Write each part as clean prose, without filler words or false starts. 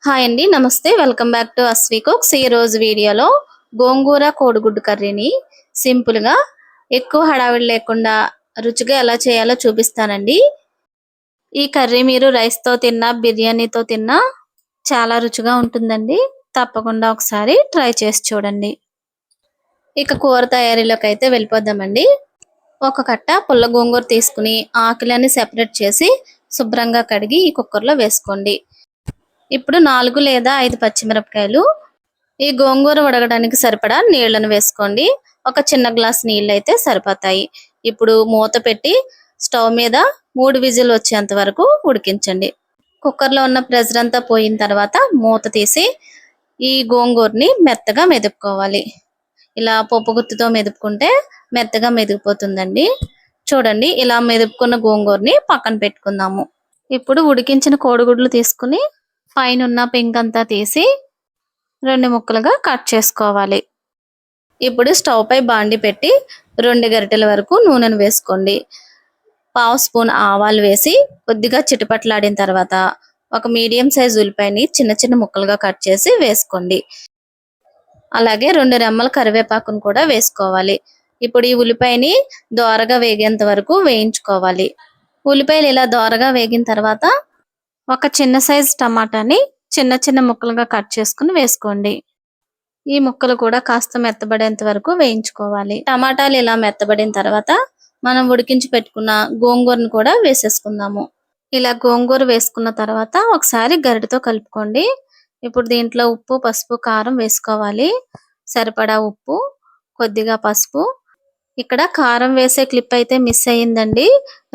Hi అండి, నమస్తే. Welcome back to Asvi cooks. ఈ రోజు వీడియోలో గోంగూర కోడిగుడ్డు కర్రీని సింపుల్ గా ఎక్కువ హడావిడి లేకుండా రుచిగా ఎలా చేయాలో చూపిస్తానండి. ఈ కర్రీ మీరు రైస్ తో తిన్నా, బిర్యానీతో తిన్నా చాలా రుచిగా ఉంటుందండి. తప్పకుండా ఒకసారి ట్రై చేసి చూడండి. ఇక కూర తయారీలోకి అయితే వెళ్ళిపోదామండి. ఒక కట్ట పుల్ల గోంగూర తీసుకుని ఆకులన్నీ సెపరేట్ చేసి శుభ్రంగా కడిగి ఈ కుక్కర్లో వేసుకోండి. ఇప్పుడు 4 లేదా 5 పచ్చిమిరపకాయలు, ఈ గోంగూర ఉడకడానికి సరిపడా నీళ్లను వేసుకోండి. ఒక చిన్న గ్లాస్ నీళ్ళు అయితే సరిపోతాయి. ఇప్పుడు మూత పెట్టి స్టవ్ మీద 3 విజిల్ వచ్చేంత వరకు ఉడికించండి. కుక్కర్లో ఉన్న ప్రెషర్ అంతా పోయిన తర్వాత మూత తీసి ఈ గోంగూరని మెత్తగా మెదుపుకోవాలి. ఇలా పప్పు గుత్తితో మెదుపుకుంటే మెత్తగా మెదిగిపోతుందండి. చూడండి, ఇలా మెదుపుకున్న గోంగూరని పక్కన పెట్టుకుందాము. ఇప్పుడు ఉడికించిన కోడిగుడ్లు తీసుకుని పైన ఉన్న పెంక్ అంతా తీసి 2 ముక్కలుగా కట్ చేసుకోవాలి. ఇప్పుడు స్టవ్ పై బాండి పెట్టి 2 గరిటెల వరకు నూనెను వేసుకోండి. 1/2 స్పూన్ ఆవాలు వేసి కొద్దిగా చిటపట్లాడిన తర్వాత ఒక మీడియం సైజ్ ఉల్లిపాయని చిన్న చిన్న ముక్కలుగా కట్ చేసి వేసుకోండి. అలాగే 2 రెమ్మల కరివేపాకును కూడా వేసుకోవాలి. ఇప్పుడు ఈ ఉల్లిపాయని దోరగా వేగేంత వరకు వేయించుకోవాలి. ఉల్లిపాయలు ఇలా దోరగా వేగిన తర్వాత ఒక చిన్న సైజ్ టమాటాని చిన్న చిన్న ముక్కలుగా కట్ చేసుకుని వేసుకోండి. ఈ ముక్కలు కూడా కాస్త మెత్తబడేంత వరకు వేయించుకోవాలి. టమాటాలు ఇలా మెత్తబడిన తర్వాత మనం ఉడికించి పెట్టుకున్న గోంగూరను కూడా వేసేసుకుందాము. ఇలా గోంగూర వేసుకున్న తర్వాత ఒకసారి గరిటెతో కలుపుకోండి. ఇప్పుడు దీంట్లో ఉప్పు, పసుపు, కారం వేసుకోవాలి. సరిపడా ఉప్పు, కొద్దిగా పసుపు. ఇక్కడ కారం వేసే క్లిప్ అయితే మిస్ అయ్యిందండి.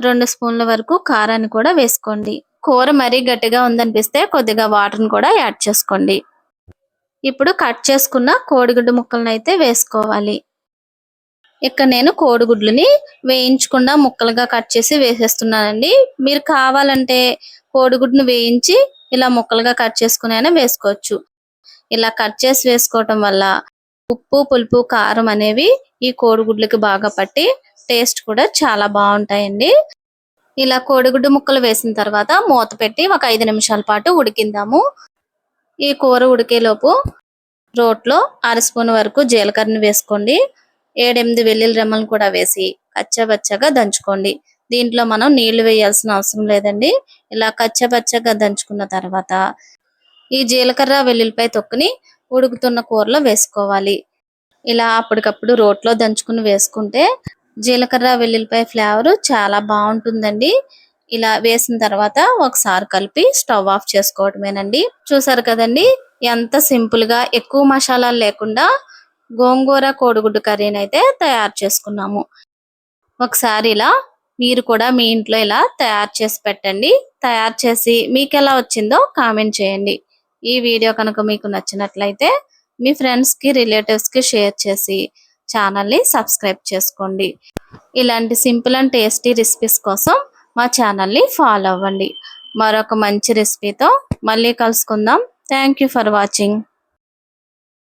2 స్పూన్ల వరకు కారాన్ని కూడా వేసుకోండి. కూర మరీ గట్టిగా ఉందనిపిస్తే కొద్దిగా వాటర్ని కూడా యాడ్ చేసుకోండి. ఇప్పుడు కట్ చేసుకున్న కోడిగుడ్డు ముక్కలను అయితే వేసుకోవాలి. ఇక్కడ నేను కోడిగుడ్లని వేయించకుండా ముక్కలుగా కట్ చేసి వేసేస్తున్నానండి. మీరు కావాలంటే కోడిగుడ్డును వేయించి ఇలా ముక్కలుగా కట్ చేసుకుని అయినా వేసుకోవచ్చు. ఇలా కట్ చేసి వేసుకోవటం వల్ల ఉప్పు, పులుపు, కారం అనేవి ఈ కోడిగుడ్లకి బాగా పట్టి టేస్ట్ కూడా చాలా బాగుంటాయండి. ఇలా కోడిగుడ్డు ముక్కలు వేసిన తర్వాత మూత పెట్టి ఒక 5 నిమిషాల పాటు ఉడికిందాము. ఈ కూర ఉడికేలోపు రోట్లో 1/2 స్పూన్ వరకు జీలకర్రని వేసుకోండి. 7-8 వెల్లుల్లి రెమ్మలను కూడా వేసి కచ్చపచ్చగా దంచుకోండి. దీంట్లో మనం నీళ్లు వేయాల్సిన అవసరం లేదండి. ఇలా కచ్చపచ్చగా దంచుకున్న తర్వాత ఈ జీలకర్ర, వెల్లుల్లిపాయ తొక్కుని ఉడుకుతున్న కూరలో వేసుకోవాలి. ఇలా అప్పటికప్పుడు రోట్లో దంచుకుని వేసుకుంటే జీలకర్ర, వెల్లుల్లిపాయ ఫ్లేవర్ చాలా బాగుంటుందండి. ఇలా వేసిన తర్వాత ఒకసారి కలిపి స్టవ్ ఆఫ్ చేసుకోవటమేనండి. చూసారు కదండి, ఎంత సింపుల్ గా ఎక్కువ మసాలాలు లేకుండా గోంగూర కోడిగుడ్డు కర్రీని అయితే తయారు చేసుకున్నాము. ఒకసారి ఇలా మీరు కూడా మీ ఇంట్లో ఇలా తయారు చేసి పెట్టండి. తయారు చేసి మీకు ఎలా వచ్చిందో కామెంట్ చేయండి. ఈ వీడియో కనుక మీకు నచ్చినట్లయితే మీ ఫ్రెండ్స్ కి, రిలేటివ్స్ కి షేర్ చేసి ఛానల్ ని సబ్స్క్రైబ్ చేసుకోండి. ఇలాంటి సింపుల్ అండ్ టేస్టీ రెసిపీస్ కోసం మా ఛానల్ ని ఫాలో అవ్వండి. మరొక మంచి రెసిపీతో మళ్ళీ కలుసుకుందాం. Thank you for watching.